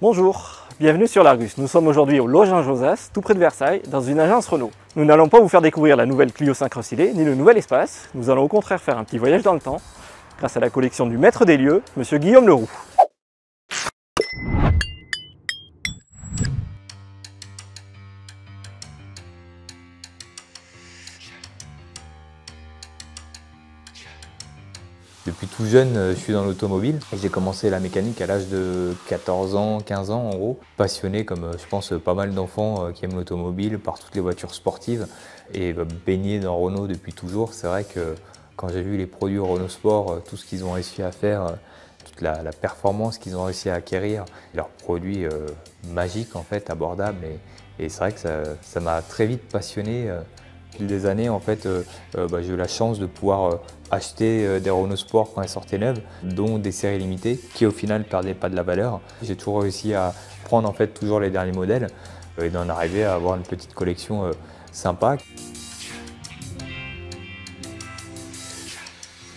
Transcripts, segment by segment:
Bonjour, bienvenue sur l'Argus. Nous sommes aujourd'hui au Longin-Josas, tout près de Versailles, dans une agence Renault. Nous n'allons pas vous faire découvrir la nouvelle Clio 5 recylée, ni le nouvel espace. Nous allons au contraire faire un petit voyage dans le temps, grâce à la collection du maître des lieux, Monsieur Guillaume Leroux. Depuis tout jeune, je suis dans l'automobile. J'ai commencé la mécanique à l'âge de 14 ans, 15 ans en gros. Passionné comme je pense pas mal d'enfants qui aiment l'automobile par toutes les voitures sportives et baigné dans Renault depuis toujours. C'est vrai que quand j'ai vu les produits Renault Sport, tout ce qu'ils ont réussi à faire, toute la performance qu'ils ont réussi à acquérir, leurs produits magiques en fait, abordables. Et c'est vrai que ça m'a très vite passionné. Au fil des années, en fait, j'ai eu la chance de pouvoir acheter des Renault Sport quand elles sortaient neuves, dont des séries limitées, qui au final ne perdaient pas de la valeur. J'ai toujours réussi à prendre en fait toujours les derniers modèles et d'en arriver à avoir une petite collection sympa.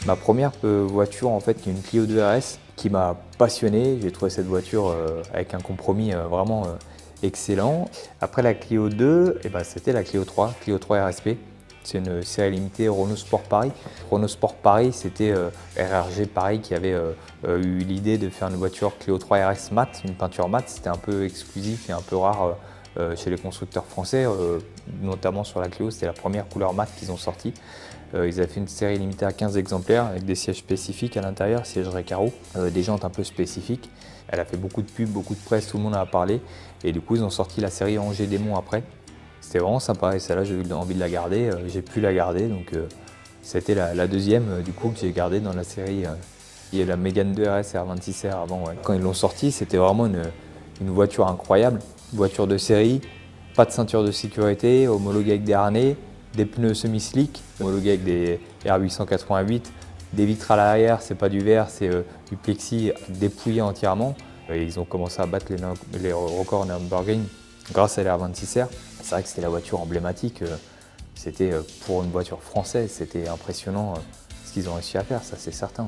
Ma première voiture, en fait, une Clio 2 RS qui m'a passionné. J'ai trouvé cette voiture avec un compromis vraiment excellent. Après la Clio 2, c'était la Clio 3 RSP. C'est une série limitée Renault Sport Paris. Renault Sport Paris, c'était RRG Paris qui avait eu l'idée de faire une voiture Clio 3 RS mat, une peinture mat. C'était un peu exclusif et un peu rare chez les constructeurs français, notamment sur la Clio. C'était la première couleur mat qu'ils ont sortie. Ils avaient fait une série limitée à 15 exemplaires avec des sièges spécifiques à l'intérieur, sièges Recaro, des jantes un peu spécifiques. Elle a fait beaucoup de pubs, beaucoup de presse, tout le monde en a parlé. Et du coup, ils ont sorti la série Angers-Démon après. C'était vraiment sympa et celle-là, j'ai eu envie de la garder. J'ai pu la garder, donc c'était la deuxième du coup que j'ai gardée dans la série. Il y a la Mégane 2 RS et R26R avant. Ouais. Quand ils l'ont sortie, c'était vraiment une voiture incroyable. Une voiture de série, pas de ceinture de sécurité, homologuée avec des harnais, des pneus semi-slick, homologués avec des R888, des vitres à l'arrière, c'est pas du verre, c'est du plexi dépouillé entièrement. Et ils ont commencé à battre les records Nürburgring grâce à la R26R. C'est vrai que c'était la voiture emblématique, c'était pour une voiture française, c'était impressionnant ce qu'ils ont réussi à faire, ça c'est certain.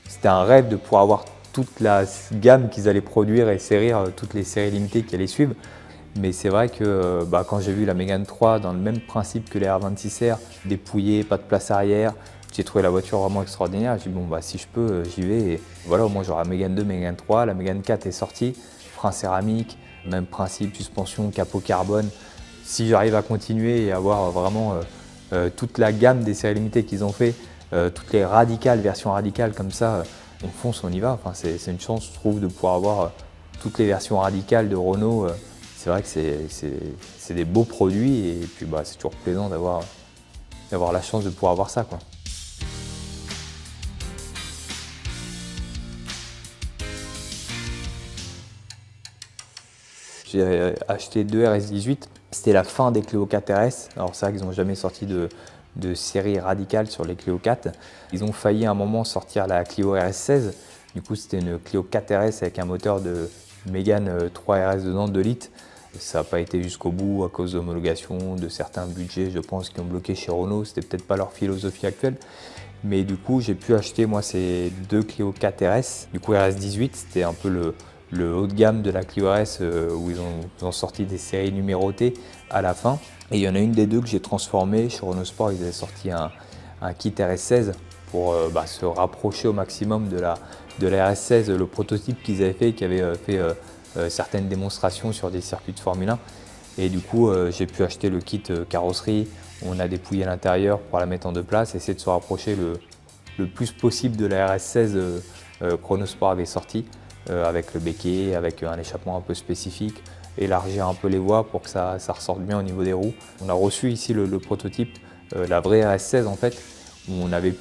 C'était un rêve de pouvoir avoir toute la gamme qu'ils allaient produire et sérir, toutes les séries limitées qui allaient suivre. Mais c'est vrai que quand j'ai vu la Mégane 3 dans le même principe que les R26R, dépouillée, pas de place arrière, j'ai trouvé la voiture vraiment extraordinaire. J'ai dit bon si je peux, j'y vais. Et voilà, au moins j'aurai la Mégane 2, Mégane 3, la Mégane 4 est sortie, frein céramique, même principe, suspension, capot carbone. Si j'arrive à continuer et avoir vraiment toute la gamme des séries limitées qu'ils ont fait, toutes les radicales, versions radicales comme ça, on fonce, on y va. Enfin, c'est une chance, je trouve, de pouvoir avoir toutes les versions radicales de Renault. C'est vrai que c'est des beaux produits et puis c'est toujours plaisant d'avoir la chance de pouvoir avoir ça, quoi. J'ai acheté deux RS18, c'était la fin des Clio 4 RS. Alors c'est vrai qu'ils n'ont jamais sorti de série radicale sur les Clio 4. Ils ont failli à un moment sortir la Clio RS16. Du coup c'était une Clio 4 RS avec un moteur de Mégane 3 RS dedans, 2 litres. Ça n'a pas été jusqu'au bout à cause d'homologation, de certains budgets, je pense, qui ont bloqué chez Renault. C'était peut-être pas leur philosophie actuelle. Mais du coup, j'ai pu acheter moi ces deux Clio 4 RS. Du coup, RS18, c'était un peu le haut de gamme de la Clio RS où ils ont sorti des séries numérotées à la fin. Et il y en a une des deux que j'ai transformée. Chez Renault Sport, ils avaient sorti un kit RS16 pour se rapprocher au maximum de la RS16, le prototype qu'ils avaient fait, qui avait fait certaines démonstrations sur des circuits de Formule 1. Et du coup, j'ai pu acheter le kit carrosserie. On a dépouillé l'intérieur pour la mettre en deux places, essayer de se rapprocher le plus possible de la RS16 Renault Sport avait sorti, avec le béquet, avec un échappement un peu spécifique, élargir un peu les voies pour que ça ressorte bien au niveau des roues. On a reçu ici le prototype, la vraie RS16 en fait, où on avait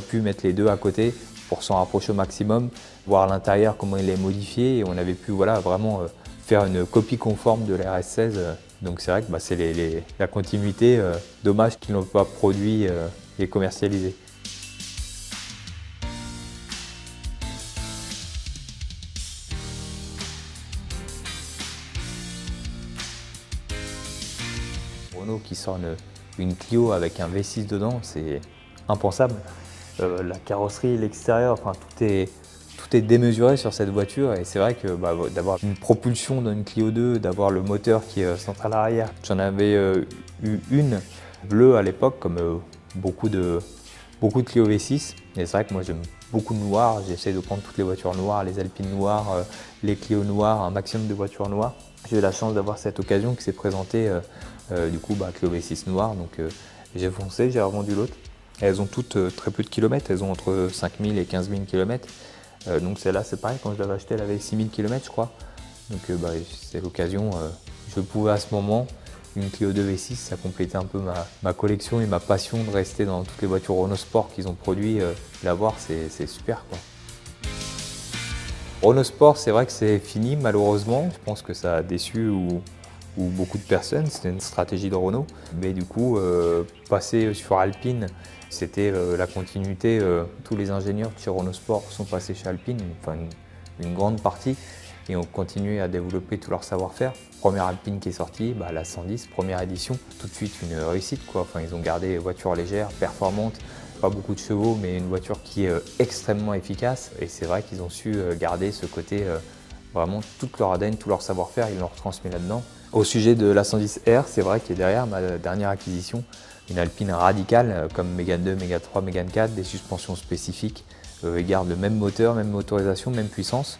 pu mettre les deux à côté pour s'en rapprocher au maximum, voir l'intérieur, comment il est modifié, et on avait pu vraiment faire une copie conforme de la RS16. Donc c'est vrai que c'est la continuité, dommage qu'ils n'ont pas produit et commercialisé. Renault qui sort une Clio avec un V6 dedans, c'est impensable. La carrosserie, l'extérieur, enfin tout est démesuré sur cette voiture et c'est vrai que d'avoir une propulsion dans une Clio 2, d'avoir le moteur qui est central arrière. J'en avais eu une bleue à l'époque, comme beaucoup de Clio V6. Et c'est vrai que moi j'aime beaucoup le noir, j'essaie de prendre toutes les voitures noires, les Alpines noires, les Clio noires, un maximum de voitures noires. J'ai eu la chance d'avoir cette occasion qui s'est présentée, Clio V6 noire, donc j'ai foncé, j'ai revendu l'autre. Elles ont toutes très peu de kilomètres, elles ont entre 5000 et 15 000 km. Donc celle-là c'est pareil, quand je l'avais achetée elle avait 6000 km je crois. Donc c'est l'occasion, je pouvais à ce moment, une Clio 2 V6, ça complétait un peu ma collection et ma passion de rester dans toutes les voitures Renault Sport qu'ils ont produit. L'avoir c'est super quoi. Renault Sport c'est vrai que c'est fini malheureusement, je pense que ça a déçu ou beaucoup de personnes, c'était une stratégie de Renault. Mais du coup, passer sur Alpine, c'était la continuité. Tous les ingénieurs de chez Renault Sport sont passés chez Alpine, enfin une grande partie, et ont continué à développer tout leur savoir-faire. Première Alpine qui est sortie, la 110, première édition, tout de suite une réussite quoi. Enfin, ils ont gardé des voitures légères, performantes, pas beaucoup de chevaux, mais une voiture qui est extrêmement efficace. Et c'est vrai qu'ils ont su garder ce côté, vraiment toute leur ADN, tout leur savoir-faire, ils l'ont retransmis là-dedans. Au sujet de la 110R, c'est vrai qu'il est derrière ma dernière acquisition, une Alpine radicale comme Mégane 2, Mégane 3, Mégane 4, des suspensions spécifiques. Ils gardent le même moteur, même motorisation, même puissance.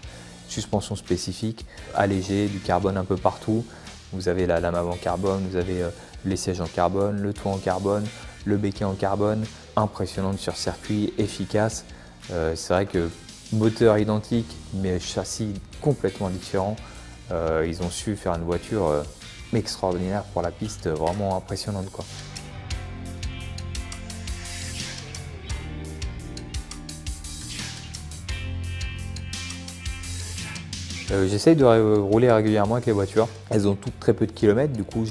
Suspension spécifique, allégée, du carbone un peu partout. Vous avez la lame avant carbone, vous avez les sièges en carbone, le toit en carbone, le béquet en carbone. Impressionnante sur circuit, efficace. C'est vrai que moteur identique, mais châssis complètement différent. Ils ont su faire une voiture extraordinaire pour la piste, vraiment impressionnante quoi. J'essaye de rouler régulièrement avec les voitures. Elles ont toutes très peu de kilomètres, du coup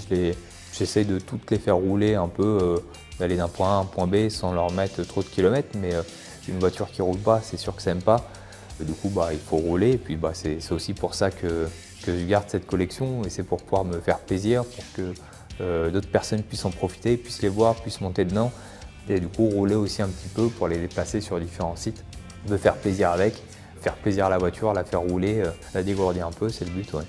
j'essaye de toutes les faire rouler un peu, d'aller d'un point A à un point B sans leur mettre trop de kilomètres, mais une voiture qui ne roule pas, c'est sûr que ça n'aime pas. Du coup il faut rouler, et puis c'est aussi pour ça que je garde cette collection, et c'est pour pouvoir me faire plaisir, pour que d'autres personnes puissent en profiter, puissent les voir, puissent monter dedans, et du coup rouler aussi un petit peu pour les déplacer sur différents sites, me faire plaisir avec, faire plaisir à la voiture, la faire rouler, la dégourdir un peu, c'est le but. Ouais.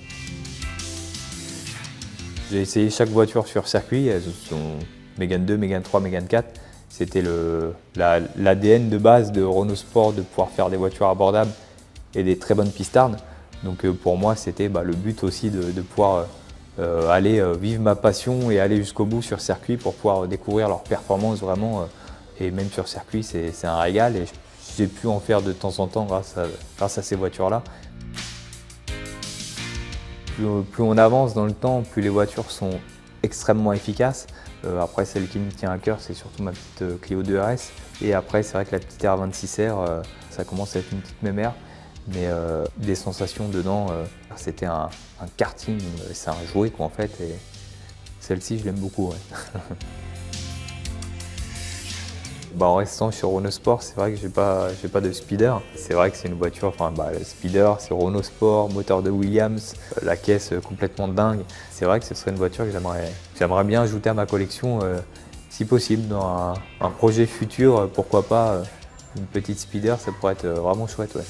J'ai essayé chaque voiture sur circuit, elles sont Mégane 2, Mégane 3, Mégane 4. C'était l'ADN de base de Renault Sport de pouvoir faire des voitures abordables et des très bonnes pistardes. Donc pour moi, c'était le but aussi de pouvoir aller vivre ma passion et aller jusqu'au bout sur circuit pour pouvoir découvrir leurs performances vraiment. Et même sur circuit, c'est un régal et j'ai pu en faire de temps en temps grâce à ces voitures-là. Plus on avance dans le temps, plus les voitures sont extrêmement efficaces. Après, celle qui me tient à cœur, c'est surtout ma petite Clio 2 RS. Et après, c'est vrai que la petite R26R, ça commence à être une petite mémère. Mais des sensations dedans, c'était un karting, c'est un jouet quoi en fait. Et celle-ci, je l'aime beaucoup. Ouais. En restant sur Renault Sport, c'est vrai que j'ai pas de speeder. C'est vrai que c'est une voiture, le speeder, c'est Renault Sport, moteur de Williams, la caisse complètement dingue. C'est vrai que ce serait une voiture que j'aimerais bien ajouter à ma collection, si possible, dans un projet futur, pourquoi pas une petite speeder, ça pourrait être vraiment chouette. Ouais.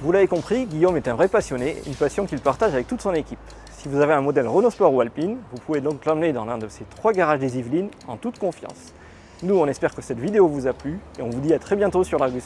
Vous l'avez compris, Guillaume est un vrai passionné, une passion qu'il partage avec toute son équipe. Si vous avez un modèle Renault Sport ou Alpine, vous pouvez donc l'emmener dans l'un de ces 3 garages des Yvelines en toute confiance. Nous, on espère que cette vidéo vous a plu et on vous dit à très bientôt sur l'Argus.